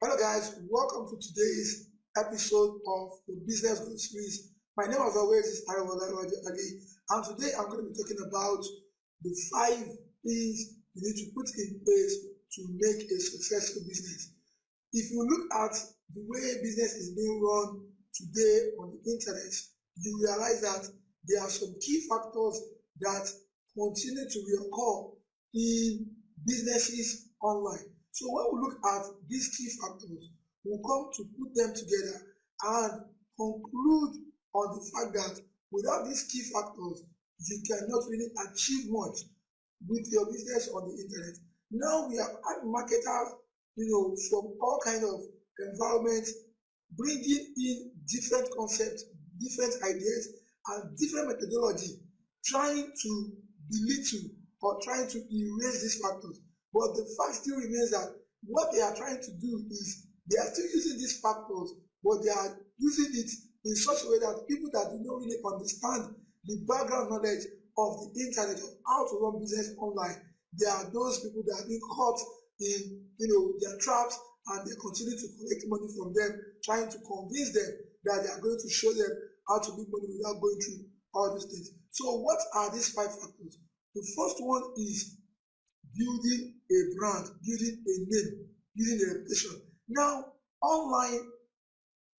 Hello guys, welcome to today's episode of the Business Growth Series. My name as always is Ariwola Ali, and today I'm going to be talking about the 5 things you need to put in place to make a successful business. If you look at the way business is being run today on the internet, you realize that there are some key factors that continue to reoccur in businesses online. So when we look at these key factors, we'll come to put them together and conclude on the fact that without these key factors, you cannot really achieve much with your business on the internet. Now we have had marketers, from all kind of environments, bringing in different concepts, different ideas, and different methodology, trying to belittle or trying to erase these factors. But the fact still remains that what they are trying to do is they are still using these factors, but they are using it in such a way that people that do not really understand the background knowledge of the internet, of how to run business online, they are those people that are being caught in their traps, and they continue to collect money from them, trying to convince them that they are going to show them how to make money without going through all these things. So what are these 5 factors? The first one is building a brand, building a name, building a reputation. Now, online,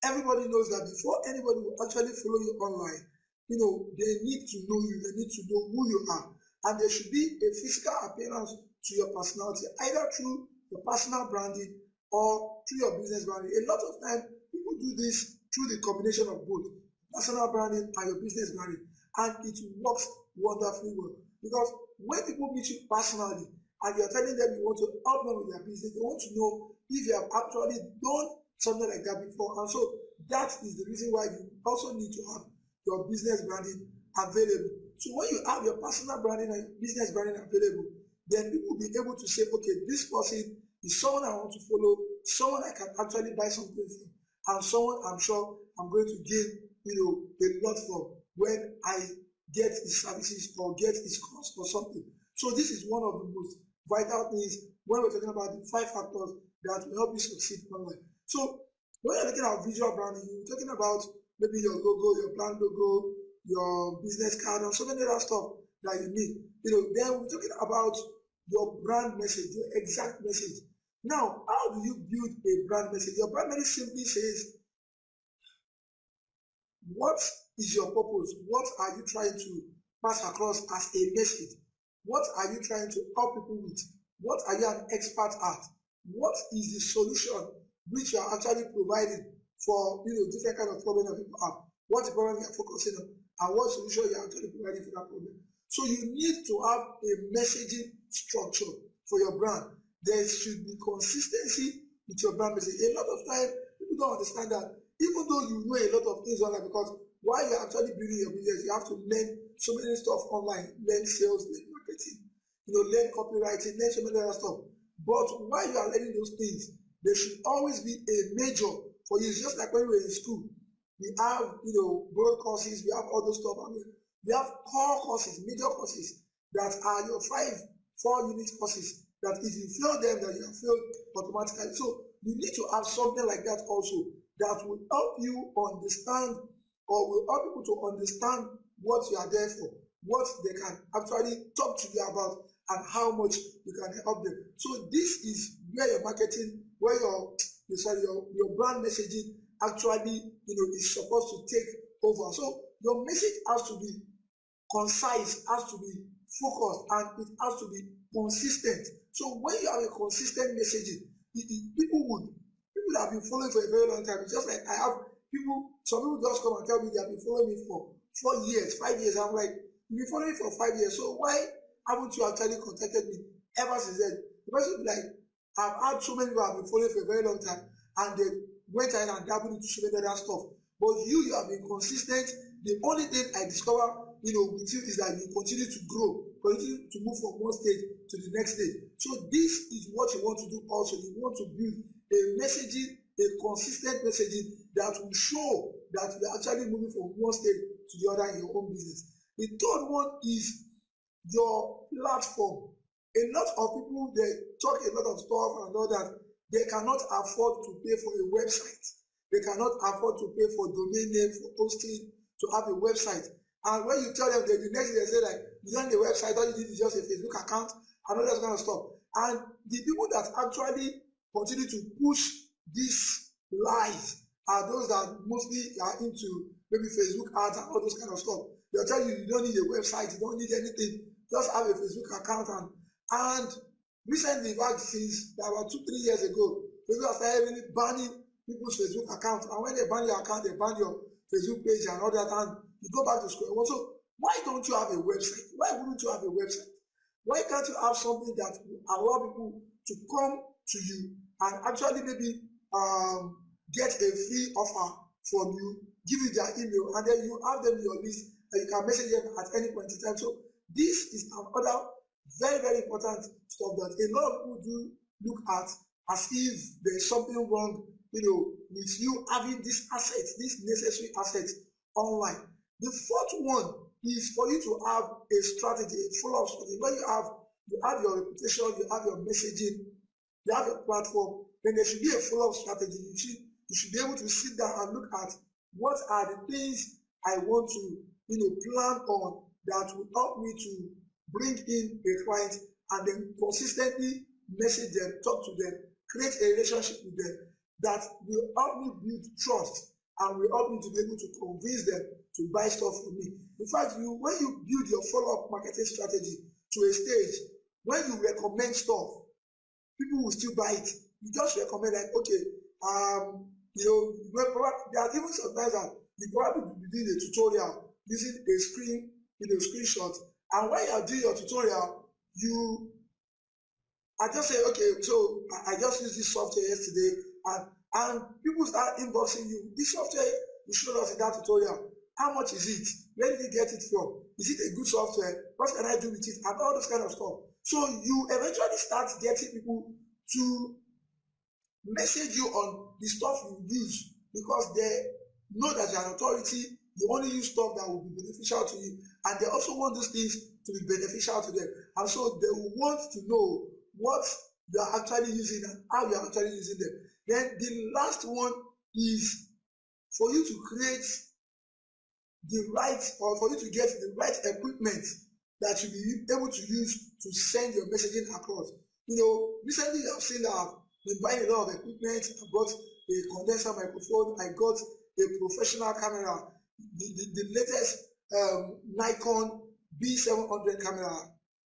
everybody knows that before anybody will actually follow you online, they need to know you, they need to know who you are. And there should be a physical appearance to your personality, either through your personal branding or through your business branding. A lot of times, people do this through the combination of both personal branding and your business branding, and it works wonderfully well. Because when people meet you personally and you're telling them you want to help them with their business, they want to know if you have actually done something like that before. And so that is the reason why you also need to have your business branding available. So when you have your personal branding and business branding available, then people will be able to say, okay, this person is someone I want to follow, someone I can actually buy something from, and someone I'm sure I'm going to gain a lot from when I get his services or get his course or something. So this is one of the most vital things when we're talking about the 5 factors that will help you succeed online. So when you're looking at visual branding, you're talking about maybe your logo, your brand logo, your business card, and so many other stuff that you need. Then we're talking about your brand message, your exact message. Now, how do you build a brand message? Your brand message simply says, what is your purpose? What are you trying to pass across as a message? What are you trying to help people with? What are you an expert at? What is the solution which you are actually providing for different kind of problem that people have? What the problem you are focusing on, and what solution you are actually providing for that problem? So you need to have a messaging structure for your brand. There should be consistency with your brand message. A lot of times people don't understand that, even though you know a lot of things online, because while you're actually building your business, you have to learn so many stuff online, learn sales, learn marketing, learn copywriting, learn so many other stuff. But while you are learning those things, there should always be a major for you. It's just like when we were in school, we have broad courses, we have all those stuff. We have core courses, major courses that are your 4-unit courses that if you fail them, then you are failed automatically. So you need to have something like that also that will help you understand, or will help people to understand what you are there for, what they can actually talk to you about, and how much you can help them. So this is where your marketing, where your brand messaging actually is supposed to take over. So your message has to be concise, has to be focused, and it has to be consistent. So when you have a consistent messaging, people that have been following for a very long time, it's just like I have some people just come and tell me they have been following me for 4 years, 5 years. I'm like, you've been following me for 5 years, so why haven't you actually contacted me ever since then? The person will be like, I've had so many people have been following for a very long time, and they went ahead and dabbled into so many other stuff. But you have been consistent. The only thing I discover with you is that you continue to grow, continue to move from one stage to the next stage. So this is what you want to do also. You want to build a messaging, a consistent messaging that will show that you are actually moving from one stage to the other in your own business. The third one is your platform. A lot of people, they talk a lot of stuff and all that. they cannot afford to pay for a website. They cannot afford to pay for domain name, for hosting, to have a website. And when you tell them that the next day they say like, you don't need a website, all you need is just a Facebook account and all that kind of stuff. And the people that actually continue to push these lies are those that mostly are into maybe Facebook ads and all those kind of stuff. They'll tell you don't need a website, you don't need anything, just have a Facebook account. And recently, in fact, since about 2-3 years ago, Facebook started really banning people's Facebook accounts. And when they ban your account, they ban your Facebook page and all that, and you go back to square one. So why don't you have a website? Why wouldn't you have a website? Why can't you have something that will allow people to come to you and actually maybe get a free offer from you, give you their email, and then you have them in your list and you can message them at any point in time. So this is another very, very important stuff that a lot of people do look at as if there's something wrong, with you having these assets, these necessary assets online. The fourth one is for you to have a strategy, a follow-up strategy. When you have your reputation, you have your messaging, you have your platform, then there should be a follow-up strategy. You should be able to sit down and look at what are the things I want to plan on that will help me to bring in a client, and then consistently message them, talk to them, create a relationship with them that will help me build trust and will help me to be able to convince them to buy stuff from me. In fact, when you build your follow-up marketing strategy to a stage, when you recommend stuff, people will still buy it. You just recommend like, okay, there are even sometimes that you probably be doing a tutorial using a screenshot, and when you are doing your tutorial, I just say, okay, so I just used this software yesterday, and people start inboxing you. This software you showed us in that tutorial, how much is it? Where did you get it from? Is it a good software? What can I do with it? And all those kind of stuff. So you eventually start getting people to message you on the stuff you use, because they know that you're an authority. You only use stuff that will be beneficial to you, and they also want those things to be beneficial to them. And so they will want to know what you are actually using and how you are actually using them. Then the last one is for you to create for you to get the right equipment that you'll be able to use to send your messaging across. Recently I've seen that I've been buying a lot of equipment. I bought a condenser microphone. I got a professional camera, the latest Nikon B700 camera.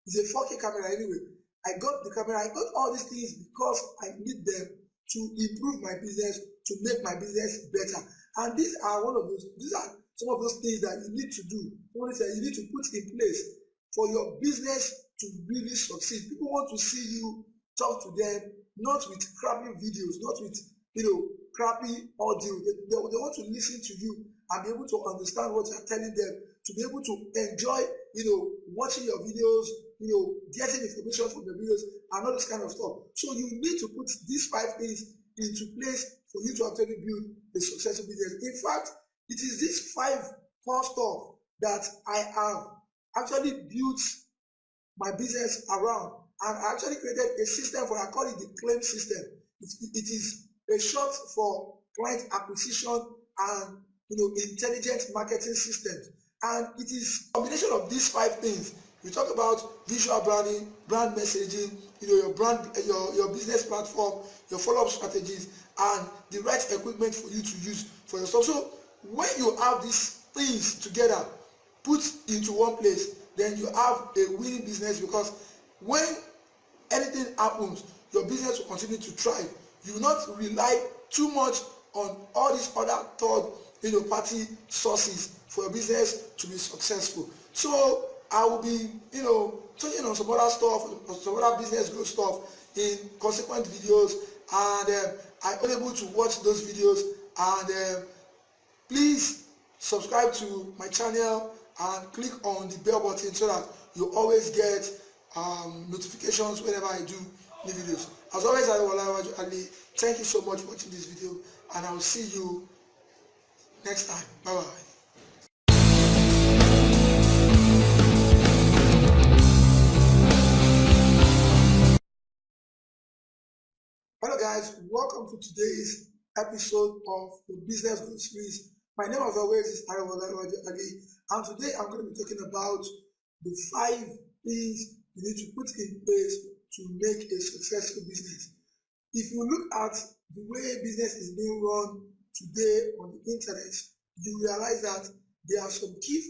It's a 4K camera anyway. I got the camera. I got all these things because I need them to improve my business, to make my business better. And these are some of those things that you need to do. You need to put in place for your business to really succeed. People want to see you talk to them, not with crappy videos, not with crappy audio. They want to listen to you and be able to understand what you're telling them, to be able to enjoy watching your videos, getting information from the videos and all this kind of stuff. So you need to put these 5 things into place for you to actually build a successful business. In fact, it is these 5 core stuff that I have actually built my business around, and I actually created a system for, I call it the claim system. It is a short for client acquisition and intelligent marketing systems. And it is a combination of these 5 things. We talk about visual branding, brand messaging, your brand, your business platform, your follow-up strategies, and the right equipment for you to use for yourself. So when you have these things together, put into one place, then you have a winning business, because when anything happens, your business will continue to thrive. You will not rely too much on all these other third-party sources for your business to be successful. So I will be touching on some other stuff, some other business growth stuff in consequent videos, and I'm able to watch those videos. And please subscribe to my channel and click on the bell button so that you always get notifications whenever I do new videos. As always, Ali, thank you so much for watching this video, and I will see you next time. Bye bye. Hello guys, welcome to today's episode of the Business Growth Series. My name as always is Arawola Ali, and today I'm going to be talking about the 5 things you need to put in place to make a successful business. If you look at the way business is being run today on the internet, you realize that there are some key factors